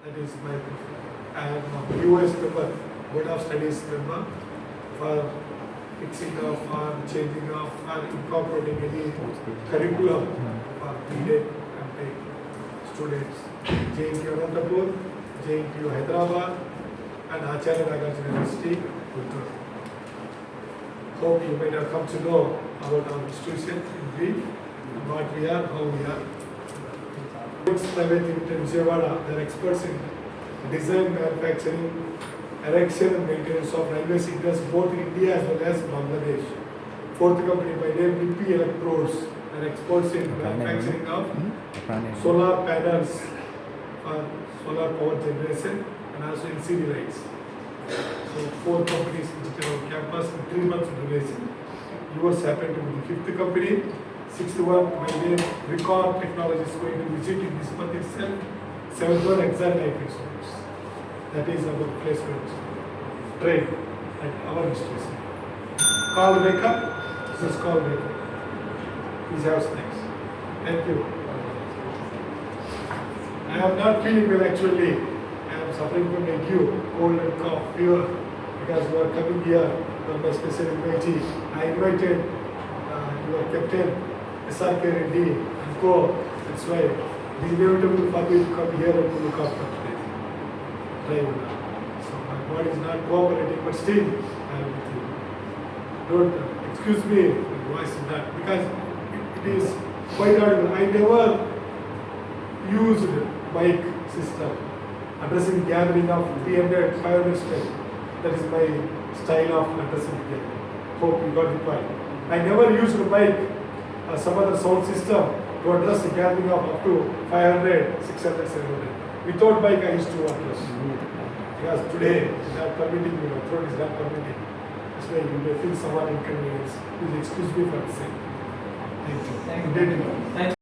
That is my preference. I am a US member, Board of Studies member for fixing of or changing of or incorporating any curriculum for needed and students. JNTU Anantapur, JNTU Hyderabad, and Acharya Nagarjuna University, Proddutur. Hope you might have come to know about our institution in brief, what we are, how we are. Private Limited Vijayawada, they are experts in design, manufacturing, erection and maintenance of railway signals both in India as well as Bangladesh. Fourth company by name Nippy Electrodes, they are experts in manufacturing of solar panels for solar power generation and also LCD lights. So 4 companies visited our campus in 3 months duration. Yours happened to be the 5th company. 6th one, my name Record Technology is going to visit in this month itself. 7th one, Exile Life Insurance. That is our placement trade at our institution. Call Rekha. This is call Rekha. Please have snacks. Thank you. I am not feeling well actually. I am suffering from ague, cold and cough, fever. Because you are coming here for my special invitee. I invited your captain, REDDY and co. That's why it is inevitable for me to come here and to look after today. So my body is not cooperating, but still I am with you. Don't excuse me, my voice is not, because it is quite audible. I never used mic system addressing gathering of 300, 500 strength. That is my style of addressing gathering. Hope you got the point. I never used mic or some other sound system to address the gathering of up to 500, 600, 700. Without mic I used to address. Because today is not permitting me, my throat is not permitting. That's why you may feel somewhat inconvenience. Please excuse me for the same. Thank you. Thank you. Thank you.